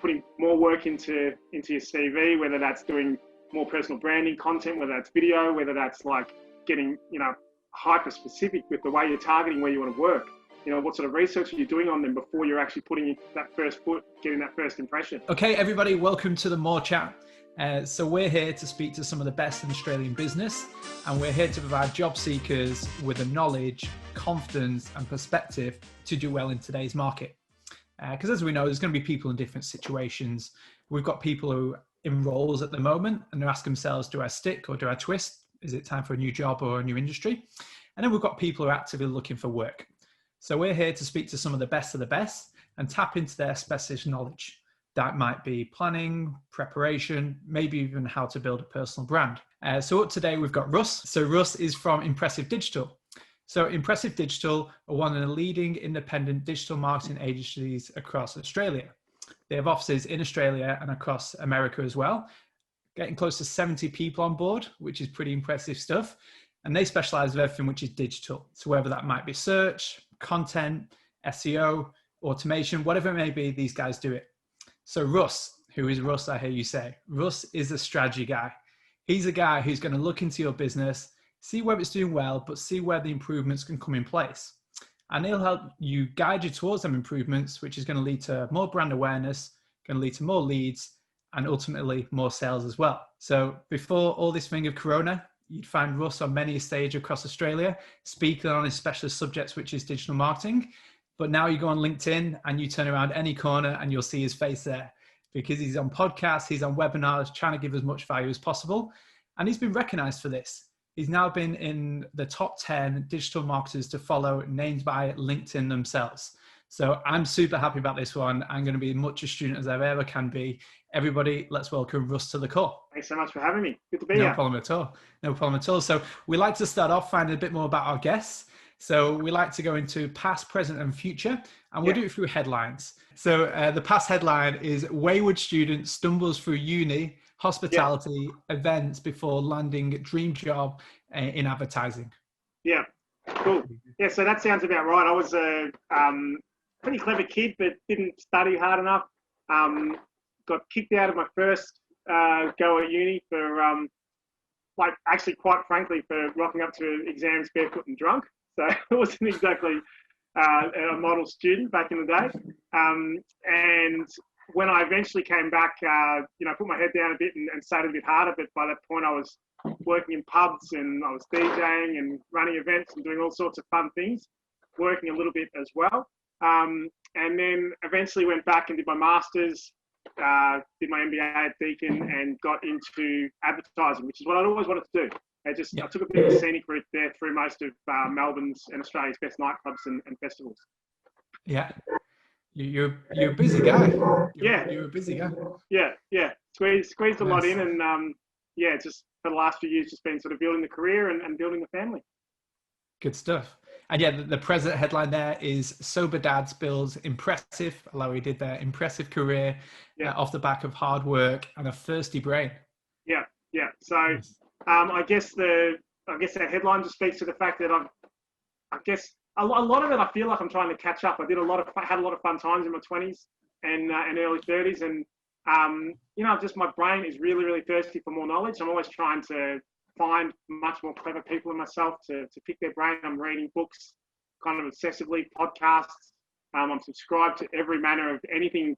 putting more work into your CV, whether that's doing more personal branding content, whether that's video, whether that's like getting, hyper specific with the way you're targeting where you want to work. What sort of research are you doing on them before you're actually putting that first foot, getting that first impression? Okay, everybody, welcome to the More Chat. So we're here to speak to some of the best in Australian business, and we're here to provide job seekers with the knowledge, confidence and perspective to do well in today's market. Because as we know, there's going to be people in different situations. We've got people who are in roles at the moment and they're asking themselves, do I stick or do I twist? Is it time for a new job or a new industry? And then we've got people who are actively looking for work. So we're here to speak to some of the best and tap into their specialist knowledge. That might be planning, preparation, maybe even how to build a personal brand. So today we've got Russ. So Russ is from Impressive Digital. So Impressive Digital are one of the leading independent digital marketing agencies across Australia. They have offices in Australia and across America as well, getting close to 70 people on board, which is pretty impressive stuff. And they specialize in everything which is digital. So whether that might be search, content, SEO, automation, whatever it may be, these guys do it. So Russ, who is Russ, I hear you say? Russ is a strategy guy. He's a guy who's going to look into your business, see where it's doing well, but see where the improvements can come in place. And he'll help you guide you towards them improvements, which is going to lead to more brand awareness, going to lead to more leads, and ultimately more sales as well. So before all this thing of Corona, you'd find Russ on many a stage across Australia, speaking on his specialist subjects, which is digital marketing. But now you go on LinkedIn and you turn around any corner and you'll see his face there, because he's on podcasts, he's on webinars, trying to give as much value as possible. And he's been recognized for this. He's now been in the top 10 digital marketers to follow, named by LinkedIn themselves. So I'm super happy about this one. I'm going to be as much a student as I ever can be. Everybody, let's welcome Russ to the call. Thanks so much for having me. Good to be here. No problem at all. No problem at all. So we like to start off finding a bit more about our guests. So we like to go into past, present and future, and we'll do it through headlines. So the past headline is wayward student stumbles through uni, hospitality, events before landing dream job in advertising. Yeah, cool. Yeah, so that sounds about right. I was a pretty clever kid, but didn't study hard enough. Got kicked out of my first go at uni for, actually, quite frankly, for rocking up to exams barefoot and drunk. So I wasn't exactly a model student back in the day. And when I eventually came back, put my head down a bit and studied a bit harder. But by that point, I was working in pubs and I was DJing and running events and doing all sorts of fun things, working a little bit as well. And then eventually went back and did my master's, did my MBA at Deakin and got into advertising, which is what I'd always wanted to do. I took a bit of a scenic route there through most of Melbourne's and Australia's best nightclubs and festivals. Yeah. You're a busy guy. You're a busy guy. Yeah. Squeezed a lot in, and just for the last few years, just been sort of building the career and building the family. Good stuff. And the present headline there is Sober Dads builds impressive, he did there, impressive career off the back of hard work and a thirsty brain. Yeah. So I guess that headline just speaks to the fact that a lot of it, I feel like I'm trying to catch up. I had a lot of fun times in my 20s and early 30s, and just my brain is really, really thirsty for more knowledge. I'm always trying to find much more clever people in myself to pick their brain. I'm reading books kind of obsessively, podcasts. I'm subscribed to every manner of anything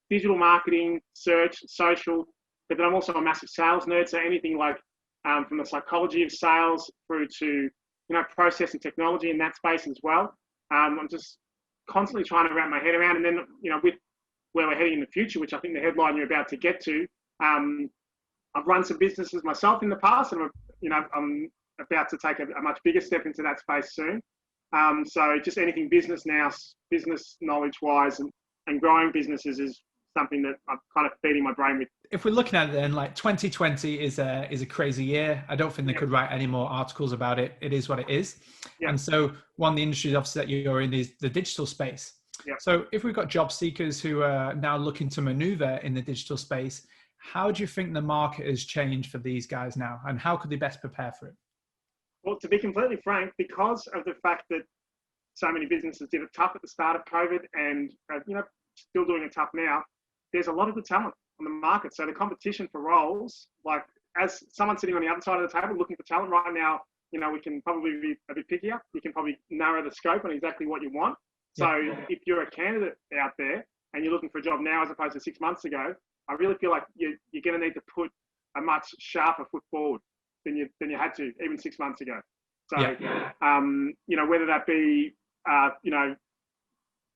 digital marketing, search, social, but then I'm also a massive sales nerd. So anything like from the psychology of sales through to process and technology in that space as well. I'm just constantly trying to wrap my head around. And then, with where we're heading in the future, which I think the headline you're about to get to, I've run some businesses myself in the past, and I'm about to take a much bigger step into that space soon. So just anything business knowledge wise and growing businesses is something that I'm kind of feeding my brain with. If we're looking at it then, 2020 is a crazy year. I don't think they could write any more articles about it. It is what it is. Yeah. And so one of the industries obviously that you're in is the digital space. Yeah. So if we've got job seekers who are now looking to maneuver in the digital space, how do you think the market has changed for these guys now, and how could they best prepare for it? Well, to be completely frank, because of the fact that so many businesses did it tough at the start of COVID and, still doing it tough now, there's a lot of good talent on the market. So the competition for roles, like as someone sitting on the other side of the table looking for talent right now, you know, we can probably be a bit pickier. You can probably narrow the scope on exactly what you want. So if you're a candidate out there and you're looking for a job now as opposed to 6 months ago, I really feel like you're going to need to put a much sharper foot forward than you had to even 6 months ago. So, you know, whether that be, you know,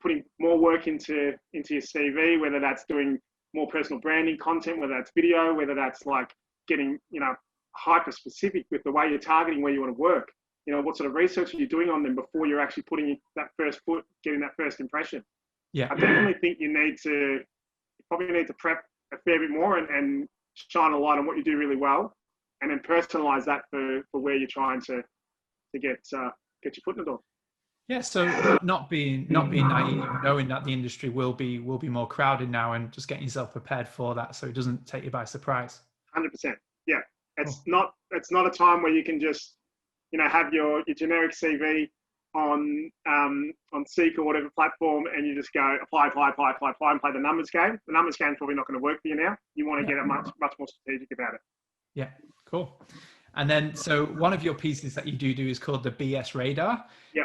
putting more work into your CV, whether that's doing more personal branding content, whether that's video, whether that's like getting, you know, hyper specific with the way you're targeting where you want to work. You know, what sort of research are you doing on them before you're actually putting that first foot, getting that first impression? Yeah, I definitely think you probably need to prep a fair bit more and shine a light on what you do really well, and then personalize that for where you're trying to get your foot in the door. Yeah, so not being naive, knowing that the industry will be more crowded now, and just getting yourself prepared for that so it doesn't take you by surprise. 100%. Yeah, it's not a time where you can just, you know, have your generic CV on Seek or whatever platform, and you just go apply, and play the numbers game. The numbers game is probably not going to work for you now. You want to get much more strategic about it. Yeah, cool. And then, so one of your pieces that you do is called the BS Radar. Yeah.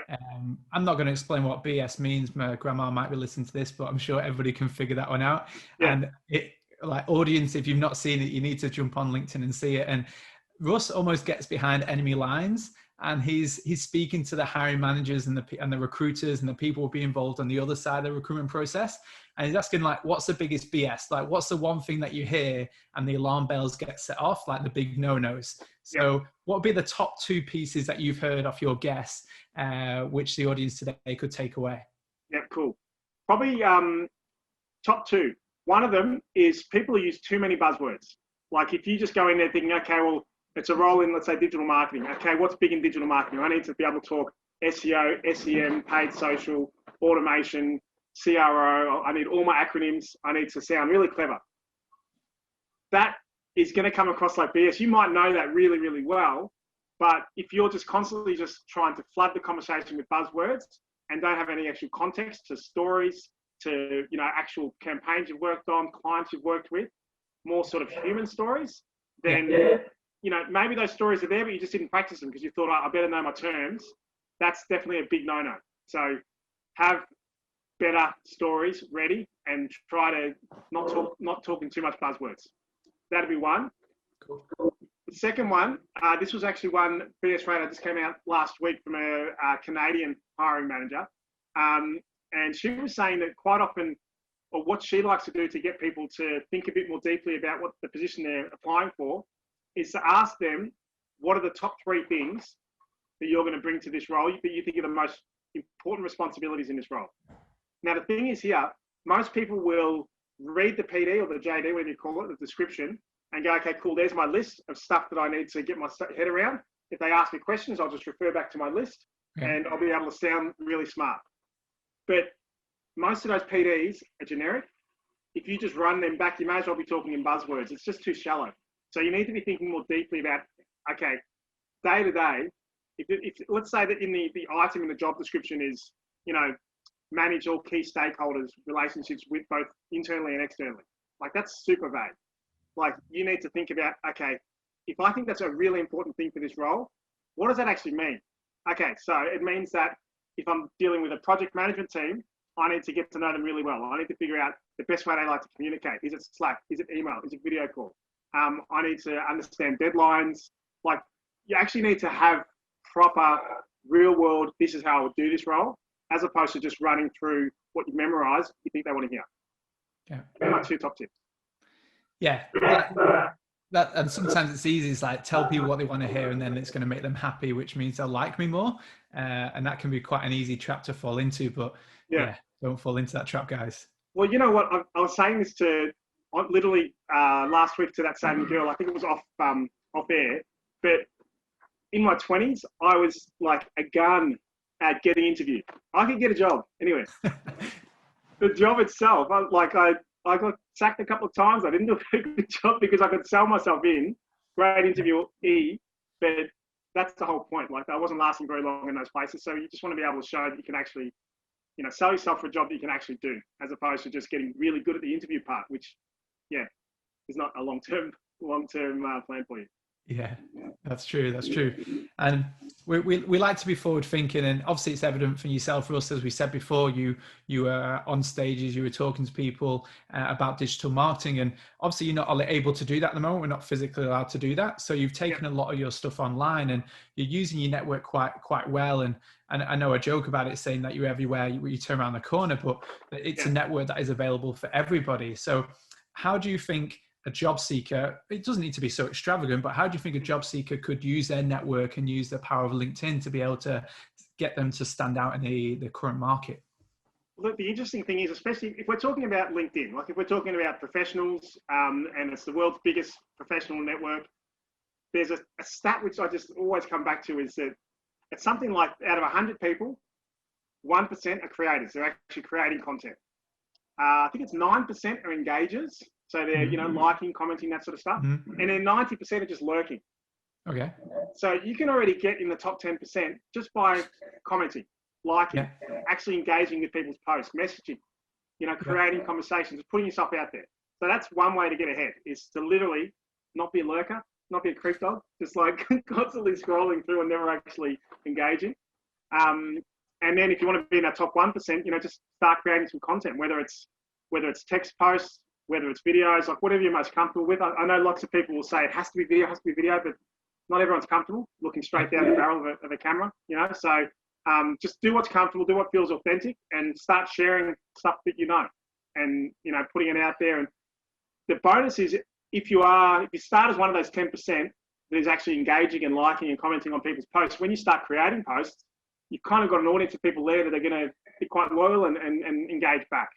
I'm not going to explain what BS means. My grandma might be listening to this, but I'm sure everybody can figure that one out. Yeah. And it, like, audience, if you've not seen it, you need to jump on LinkedIn and see it. And Russ almost gets behind enemy lines, and he's speaking to the hiring managers and the recruiters and the people who will be involved on the other side of the recruitment process. And he's asking, like, what's the biggest BS? Like, what's the one thing that you hear and the alarm bells get set off, like the big no-nos? So what would be the top 2 pieces that you've heard off your guests, which the audience today could take away? Yeah, cool. Probably top 2. One of them is people use too many buzzwords. Like, if you just go in there thinking, okay, well, it's a role in, let's say, digital marketing. Okay, what's big in digital marketing? I need to be able to talk SEO, SEM, paid social, automation, CRO. I need all my acronyms. I need to sound really clever. That is going to come across like BS. You might know that really, really well, but if you're just constantly just trying to flood the conversation with buzzwords and don't have any actual context to stories, to, you know, actual campaigns you've worked on, clients you've worked with, more sort of human stories, then, you know, maybe those stories are there, but you just didn't practice them because you thought, I better know my terms. That's definitely a big no-no. So have better stories ready and try to not talking too much buzzwords. That'd be one. Cool. The second one, this was actually one BS Radar just came out last week from a Canadian hiring manager. And she was saying that quite often, or what she likes to do to get people to think a bit more deeply about what the position they're applying for, is to ask them, what are the top 3 things that you're going to bring to this role that you think are the most important responsibilities in this role? Now, the thing is here, most people will read the PD or the JD, whatever you call it, the description, and go, okay, cool, there's my list of stuff that I need to get my head around. If they ask me questions, I'll just refer back to my list and I'll be able to sound really smart. But most of those PDs are generic. If you just run them back, you may as well be talking in buzzwords. It's just too shallow. So you need to be thinking more deeply about, okay, day to day, if let's say that in the item in the job description is, you know, manage all key stakeholders, relationships with both internally and externally. Like, that's super vague. Like, you need to think about, okay, if I think that's a really important thing for this role, what does that actually mean? Okay, so it means that if I'm dealing with a project management team, I need to get to know them really well. I need to figure out the best way they like to communicate. Is it Slack? Is it email? Is it video call? I need to understand deadlines. Like, you actually need to have proper real world, this is how I would do this role, as opposed to just running through what you memorize, you think they want to hear. Yeah. They're my 2 top tips. Yeah. That, and sometimes it's easy. It's like, tell people what they want to hear, and then it's going to make them happy, which means they'll like me more. And that can be quite an easy trap to fall into, but don't fall into that trap, guys. Well, you know what? I was saying this to literally last week to that same girl. I think it was off air, but in my 20s, I was like a gun at getting interviewed. I could get a job anywhere. The job itself, I got sacked a couple of times. I didn't do a good job because I could sell myself in. Great interviewee, but that's the whole point. Like, I wasn't lasting very long in those places. So you just want to be able to show that you can actually sell yourself for a job that you can actually do, as opposed to just getting really good at the interview part, which, yeah, is not a long-term plan for you. Yeah, that's true. That's true. And we like to be forward thinking, and obviously it's evident for yourself, Russ, as we said before, you were on stages, you were talking to people about digital marketing, and obviously you're not able to do that at the moment. We're not physically allowed to do that. So you've taken a lot of your stuff online, and you're using your network quite well. And I know I joke about it saying that you're everywhere, you turn around the corner, but it's a network that is available for everybody. So how do you think a job seeker, it doesn't need to be so extravagant, but how do you think a job seeker could use their network and use the power of LinkedIn to be able to get them to stand out in the current market? Look, the interesting thing is, especially if we're talking about LinkedIn, like if we're talking about professionals, and it's the world's biggest professional network, there's a stat which I just always come back to, is that it's something like out of 100 people, 1% are creators. They're actually creating content. I think it's 9% are engagers. So they're, liking, commenting, that sort of stuff. And then 90% are just lurking. Okay. So you can already get in the top 10% just by commenting, liking, actually engaging with people's posts, messaging, creating conversations, putting yourself out there. So that's one way to get ahead, is to literally not be a lurker, not be a creep dog, just like constantly scrolling through and never actually engaging. And then if you want to be in that top 1%, just start creating some content, whether it's text posts, whether it's videos, like whatever you're most comfortable with. I know lots of people will say it has to be video, but not everyone's comfortable looking straight down the barrel of a camera, So just do what's comfortable, do what feels authentic, and start sharing stuff that and, putting it out there. And the bonus is if you start as one of those 10% that is actually engaging and liking and commenting on people's posts, when you start creating posts, you've kind of got an audience of people there that are going to be quite loyal and engage back.